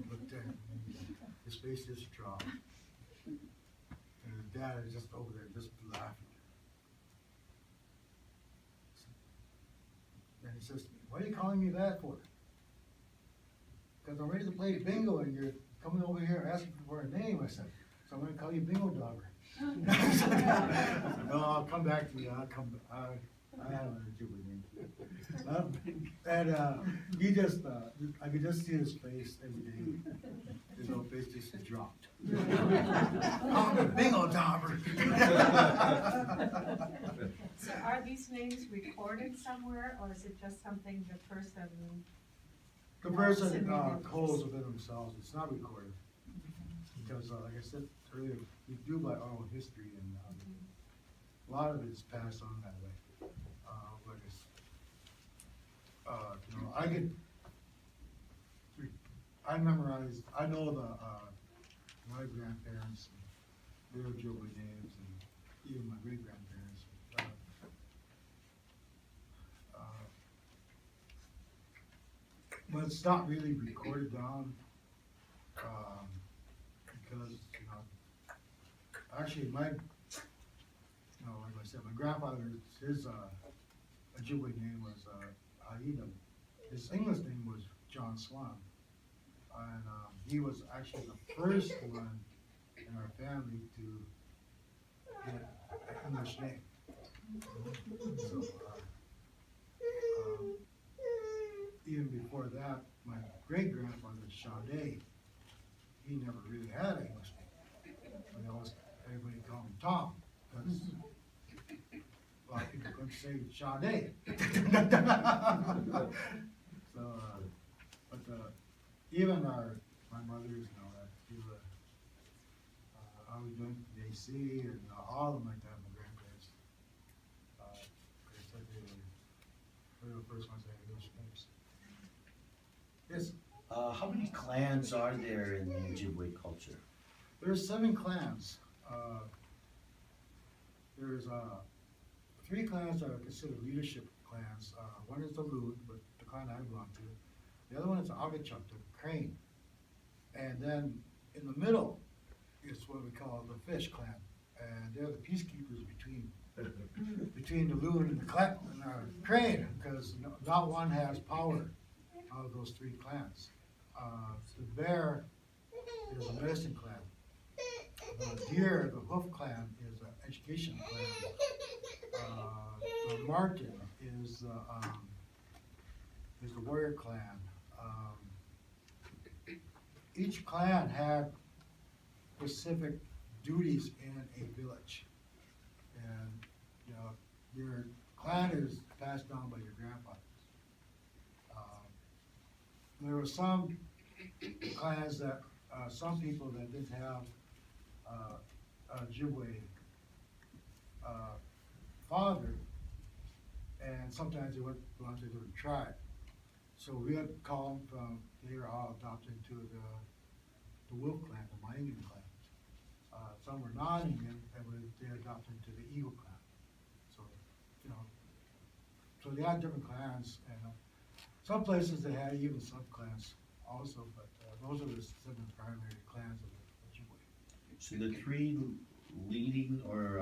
Looked at him, his face just dropped. And his dad is just over there, just laughing. And he says to me, "What are you calling me that for?" "Because I'm ready to play bingo and you're coming over here asking for a name." I said, "So I'm gonna call you Bingo Dauber." "No, I'll come back to you, I have an Ojibwe name. And, he just, I could just see his face every day. His old face just dropped. "I'm a Bingo Dauber." So are these names recorded somewhere, or is it just something the person? The person, holds within themselves, it's not recorded. Because, like I said earlier, we do by oral history and, a lot of it's passed on that way. Like you know, I memorized, I know my grandparents, their Ojibwe names, and even my great-grandparents. But it's not really recorded down, because, you know, actually, like I said, my grandfather, his, Ojibwe name was, Haida. His English name was John Swan. And, he was actually the first one in our family to get an English name. So, even before that, my great-grandfather, Sade, he never really had an English name. But everybody called him Tom, because a lot of people couldn't say Sade. So, even my mothers, you know, I was doing AC and all of them like that, my grandparents. They said they were the first ones that had English names. Yes, How many clans are there in the Ojibwe culture? there's 7 clans. There's 3 clans that are considered leadership clans. One is the Loon, but the clan I belong to. The other one is the Agachuk, the Crane. And then in the middle is what we call the Fish clan. And they're the peacekeepers between the Loon and the Crane, because not one has power out of those 3 clans. The Bear is a medicine clan. The Deer, the Hoof clan, is an education clan. The Martin is the warrior clan. Each clan had specific duties in a village. And, you know, your clan is passed down by your grandfathers. There were some clans that, some people that didn't have a Ojibwe father, and sometimes they went belong to a different tribe. So we had to call them from, they were all adopted to the Wolf clan, the Mayan clan. Some were non-Indian, and they adopted to the Eagle clan. So, you know, so they had different clans, and some places they had even sub-clans also, but those are the 7 primary clans of the Ojibwe. So the 3 leading or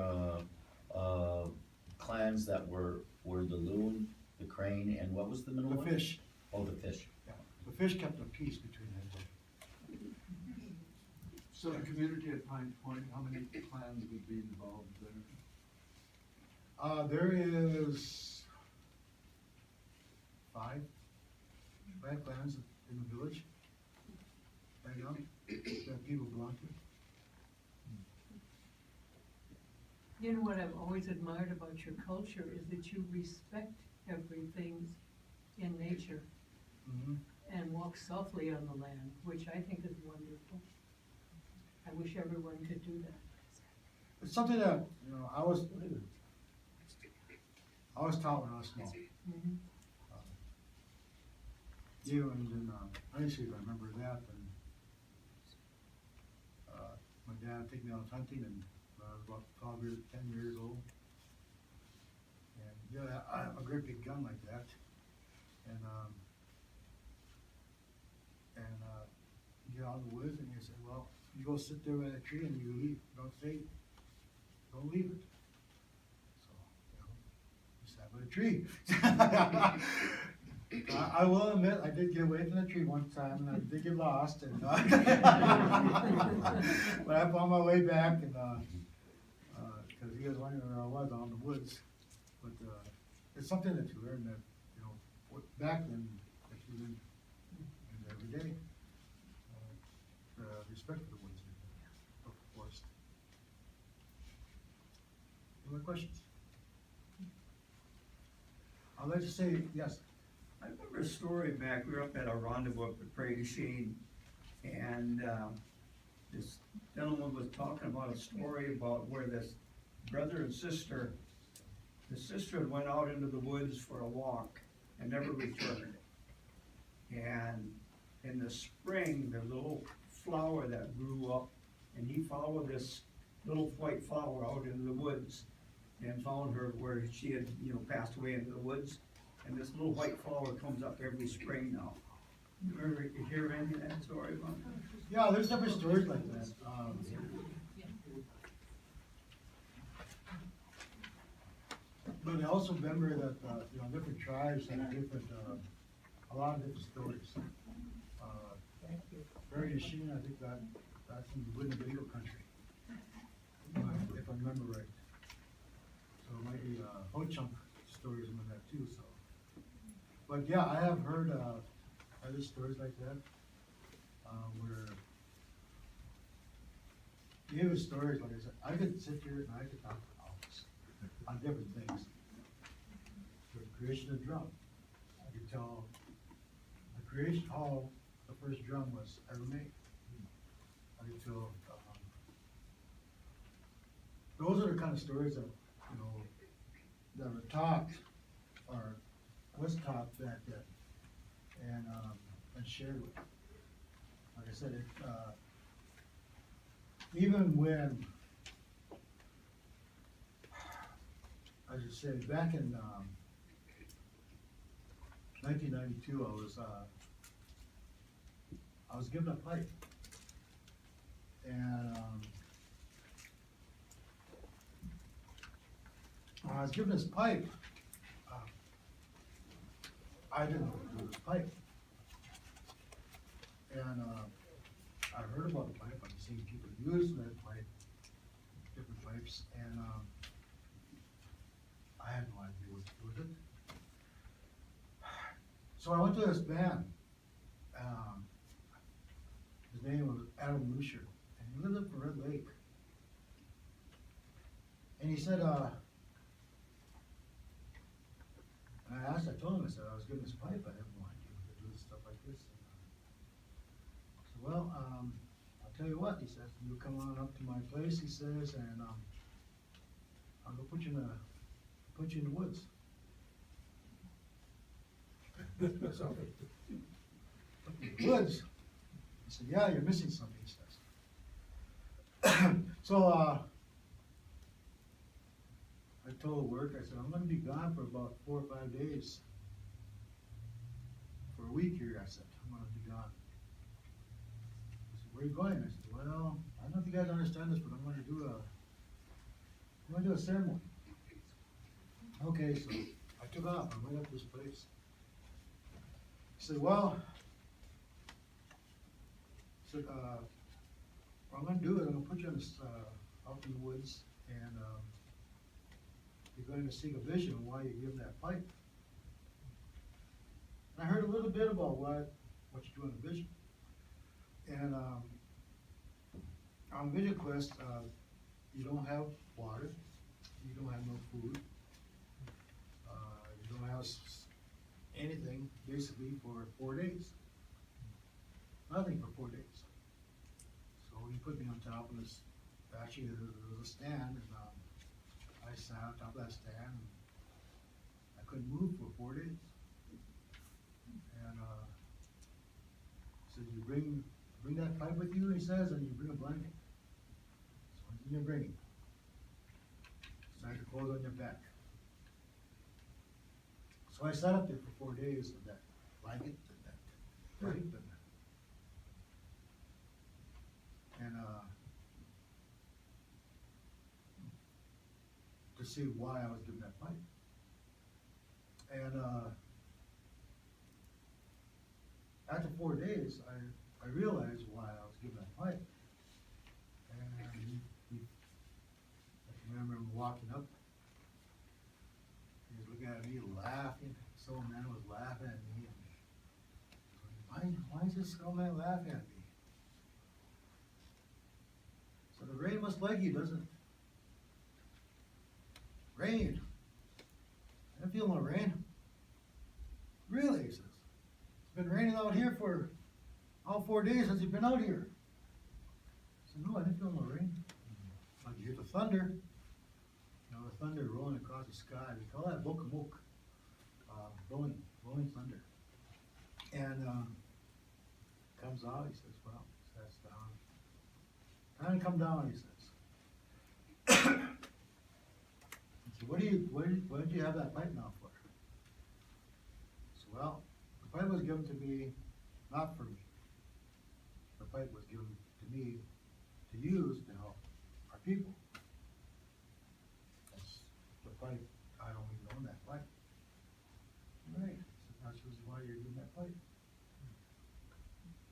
clans that were the Loon, the Crane, and what was the middle The one? Fish, Oh, the Fish. yeah, the Fish kept the peace between them. So the community at Pine Point, how many clans would be involved there? There is 5 clans in the village right now that people belong to. You know what I've always admired about your culture is that you respect everything in nature Mhm. and walk softly on the land, which I think is wonderful. I wish everyone could do that. It's something that, you know, I was taught when I was small. Mhm. Even in high school, I remember that, and my dad took me out hunting, and I was about 10 years old. And, yeah, I have a great big gun like that, and you get out in the woods, and you say, well, you go sit there by a tree and you leave, don't say don't leave it. So, you sat by the tree. I will admit, I did get away from the tree one time, and I did get lost, and, but I found my way back, and, cause he was wondering where I was, out in the woods. But, it's something that you learn that, back then, that you didn't, every day. Respect for the woods, of course. Any more questions? I'll let you say, yes. I remember a story back, we were up at a rendezvous up at Prairie du Chien, and, this gentleman was talking about a story about where this brother and sister, the sister had went out into the woods for a walk and never returned. And in the spring, there's a little flower that grew up, and he followed this little white flower out into the woods and found her where she had, passed away into the woods. And this little white flower comes up every spring now. You ever hear any of that story about that? Yeah, there's different stories like that. But I also remember that, different tribes have different, a lot of different stories. Prairie du Chien, I think that's in the Winnebago country, if I remember right. So it might be, Ho-Chunk stories in that too, so. But yeah, I have heard, other stories like that, where even stories, like I said, I could sit here and I could talk for hours on different things. The creation of drum, I could tell the creation, how the first drum was ever made. I could tell, those are the kind of stories that, that were taught, or was taught back then, and shared with. Like I said, even when, I should say, back in 1992, I was given a pipe, and when I was given this pipe, I didn't know what to do with this pipe. And I heard about the pipe, I've seen people use that pipe, different pipes, and I had no idea what to do with it. So I went to this band. His name was Adam Lucier, and he lived up in Red Lake. And he said, and I told him, I said, I was given this pipe, I have no idea what to do with stuff like this. And, I said, well, I'll tell you what, he says, you come on up to my place, he says, and I'll go put you in the woods. So, woods? He said, yeah, you're missing something, he says. So, I told work, I said, I'm gonna be gone for about 4 or 5 days. For a week here, I said, I'm gonna be gone. He said, where are you going? I said, well, I don't know if you guys understand this, but I'm gonna do a ceremony. Okay, so I took off, I went up to this place. He said, well, what I'm gonna do is I'm gonna put you in this, out in the woods, and, you're going to see a vision of why you give that pipe. And I heard a little bit about what you do in a vision. And on Vision Quest, you don't have water, you don't have no food, you don't have anything basically for 4 days. Nothing for 4 days. So he put me on top of this, actually there was a stand, and I sat on top of that stand, and I couldn't move for 4 days. And he said, you bring that pipe with you, he says, and you bring a blanket. So what did you bring? So I had the clothes on your back. So I sat up there for 4 days with that blanket and that pipe, and to see why I was given that pipe. And, after 4 days, I realized why I was given that pipe. And I can remember him walking up. He was looking at me laughing. Some man was laughing at me. Why is this old man laughing at me? So the rain must like you, doesn't it? Rain. I didn't feel no rain. Really, he says. It's been raining out here for all 4 days since you've been out here. I said, no, I didn't feel no rain. Like you hear the thunder. You know, the thunder rolling across the sky. We call that bokamok. Rolling thunder. And comes out, he says, well, sets down. Time to come down, he says. He said, what did you have that pipe now for? I said, well, the pipe was given to me, not for me. The pipe was given to me to use to help our people. That's the pipe, I don't even own that pipe. Right, so that's why you're doing that pipe.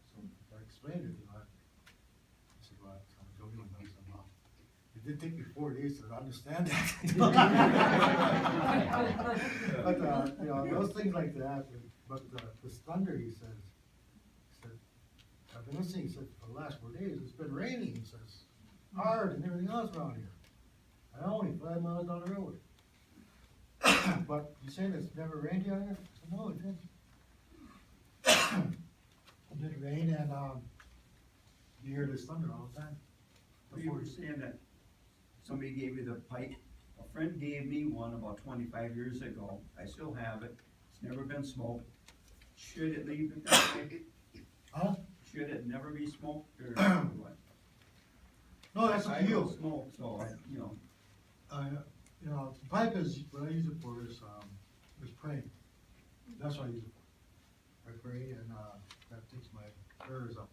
So I explained it, you know, I said, well, I'm joking with myself, well, it did take me 4 days to understand that. But, you know, those things like that, but this thunder, he said, I've been listening, he said, for the last 4 days, it's been raining, he says, hard and everything else around here. I only 5 miles down the road. But you saying it's never rained here? I said, no, it didn't. It did rain and, you hear this thunder all the time. You were saying that somebody gave you the pipe. A friend gave me one about 25 years ago. I still have it. It's never been smoked. Should it leave it that way? Huh? Should it never be smoked or what? No, that's I up to don't you. smoke, so I, you know. You know, the pipe is, what I use it for is praying. That's what I use it for. I pray and, that takes my prayers up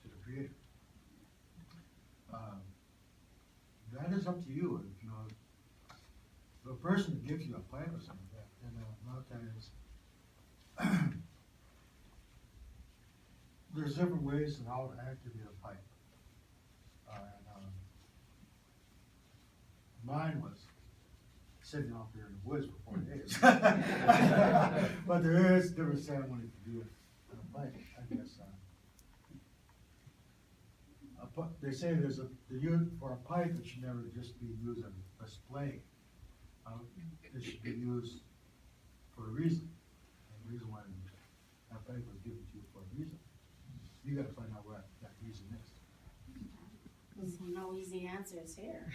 to the Creator. That is up to you, you know, the person that gives you a pipe or something like that, and a lot of times, there's different ways in how to activate a pipe. Mine was sitting out there in the woods for 4 days. But there is different ceremony to do it on a pipe, I guess. They say there's for a pipe, it should never just be used as a display. It should be used for a reason. And the reason why that pipe was given to you for a reason. You gotta find out what that reason is. There's no easy answers here.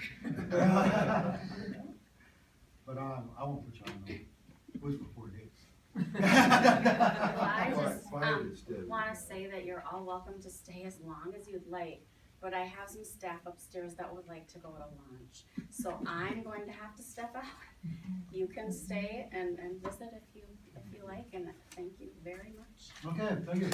But I won't put you on the woods for 4 days. Well, I just, Fire instead. wanna say that you're all welcome to stay as long as you'd like, but I have some staff upstairs that would like to go to lunch. So I'm going to have to step out. You can stay and visit if you like, and thank you very much. Okay, thank you.